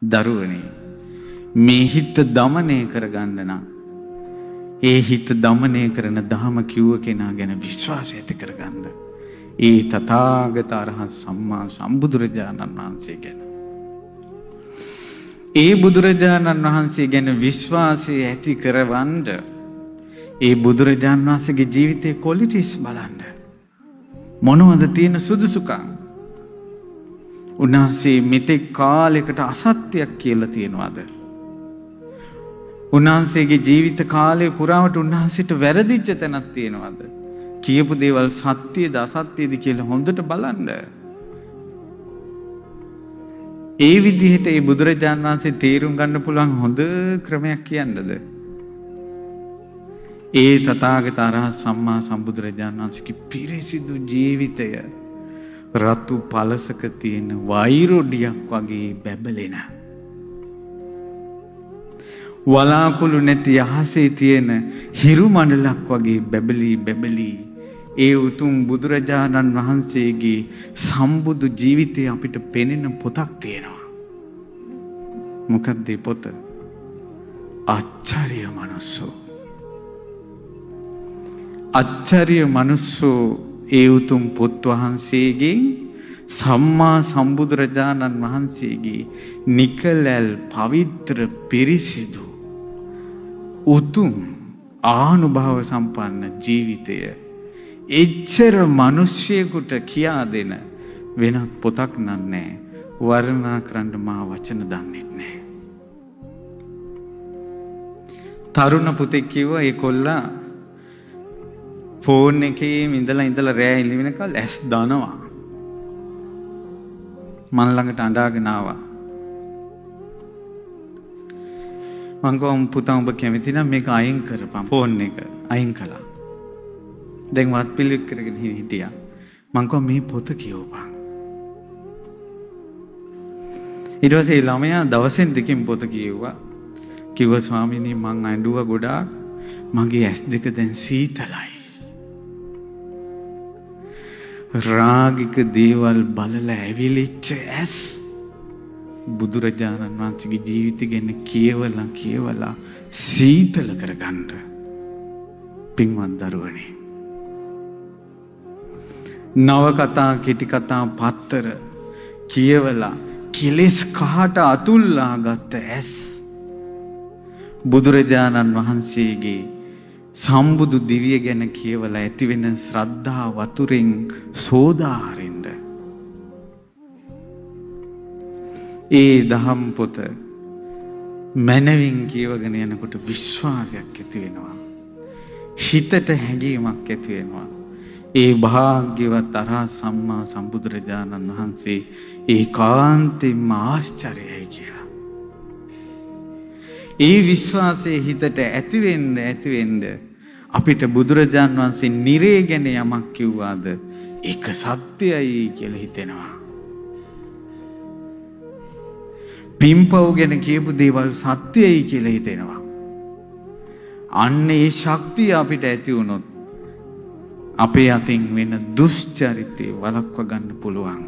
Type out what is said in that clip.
දරුවනේ මේ හිත දමනය කරගන්න නම් ඒ හිත දමනය කරන ධම කිව්ව කෙනා ගැන විශ්වාසය ඇති කරගන්න. ඒ තථාගත අරහත් සම්මා සම්බුදුරජාණන් වහන්සේ ගැන. ඒ බුදුරජාණන් වහන්සේ ගැන විශ්වාසය ඇති කරවන්න ඒ බුදුරජාණන් වහන්සේගේ ජීවිතයේ ක්වොලිටිස් බලන්න. මොනවද තියෙන සුදුසුකම්? උන්වහන්සේ මෙතෙක් කාලයකට අසත්‍යයක් කියලා තියෙනවද? උන්වහන්සේගේ ජීවිත කාලය පුරාවට උන්වහන්සේට වැරදිච්ච තැනක් තියෙනවද? කියපු දේවල් සත්‍යද අසත්‍යද කියලා හොඳට බලන්න. ඒ විදිහට ඒ බුදුරජාණන් වහන්සේ තේරුම් ගන්න පුළුවන් හොඳ ක්‍රමයක් කියන්නද? ඒ තථාගත අරහත් සම්මා සම්බුදුරජාණන් වහන්සේගේ පිරිසිදු ජීවිතය රතු පළසක තියෙන වෛරොඩියක් වගේ බැබලෙන, වලාකුළු නැති අහසේ තියෙන හිරු මණ්ඩලක් වගේ බැබලි ඒ උතුම් බුදුරජාණන් වහන්සේගේ සම්බුදු ජීවිතය අපිට පෙනෙන පොතක් තියෙනවා. මොකක්ද ඒ පොත? ආචාර්ය මනුස්සෝ. ආචාර්ය මනුස්සෝ ඒ උතුම් පොත් වහන්සේගෙන් සම්මා සම්බුදුරජාණන් වහන්සේගේ නිකලල් පවිත්‍ර පිරිසිදු උතුම් ආනුභාව සම්පන්න ජීවිතය එච්චර මිනිස්සෙකුට කියා දෙන වෙනත් පොතක් නෑ. වර්ණනා කරන්න මා වචන දන්නෙත් නෑ. තරුණ පුතෙක් කිව්වා ඒ කොල්ලා ෆෝන් එකේ ඉඳලා රෑ එළි වෙනකල් ඇස් දනවා. මන් ළඟට අඬාගෙන ආවා. මං ගොම් පුතා ඔබ කැමති නම් මේක අයින් කරපන්. ෆෝන් එක අයින් කළා. දැන් වත් පිළිවෙත් කරගෙන හිටියා. මං කිව්වා මේ පොත කියවපන්. ඊට පස්සේ ළමයා දවසෙන් දෙකකින් පොත කියවුවා. කිව්වා ස්වාමීනි මං අඬුවා ගොඩාක්. මගේ ඇස් දෙක දැන් සීතලයි. රාගික දේවල් බලලා ඇවිලිච්ච ඇස් බුදුරජාණන් වහන්සේගේ ජීවිතය ගැන කියවලා සීතල කරගන්න. පින්වත් දරුවනේ, නවකතා කෙටි කතා පත්තර කියවලා කෙලෙස් කහට අතුල්ලා ගත්ත ඇස් බුදුරජාණන් වහන්සේගේ සම්බුදු දිවිය ගැන කියවලා ඇතිවෙන ශ්‍රද්ධා වතුරෙන් සෝදාහරින්න ඒ දහම් පොත මනවින් කියවගෙන යනකොට විශ්වාසයක් ඇති වෙනවා. හිතට හැඟීමක් ඇති වෙනවා. ඒ භාග්‍යවත් අරහත් සම්මා සම්බුදුරජාණන් වහන්සේ ඒකාන්තයෙන්ම ආශ්චර්යයි කියලා. ඒ විශ්වාසයේ හිතට ඇතිවෙන්න අපිට බුදුරජාණන් වහන්සේ නිරේ ගැන යමක් කිව්වාද ඒක සත්‍යයි කියලා හිතෙනවා. පිම්පව් ගැන කියපු දේවල් සත්‍යයි කියලා හිතෙනවා. අන්න ඒ ශක්තිය අපිට ඇති වුණොත් අපේ අතින් වෙන දුෂ්චරිතේ වළක්ව ගන්න පුළුවන්.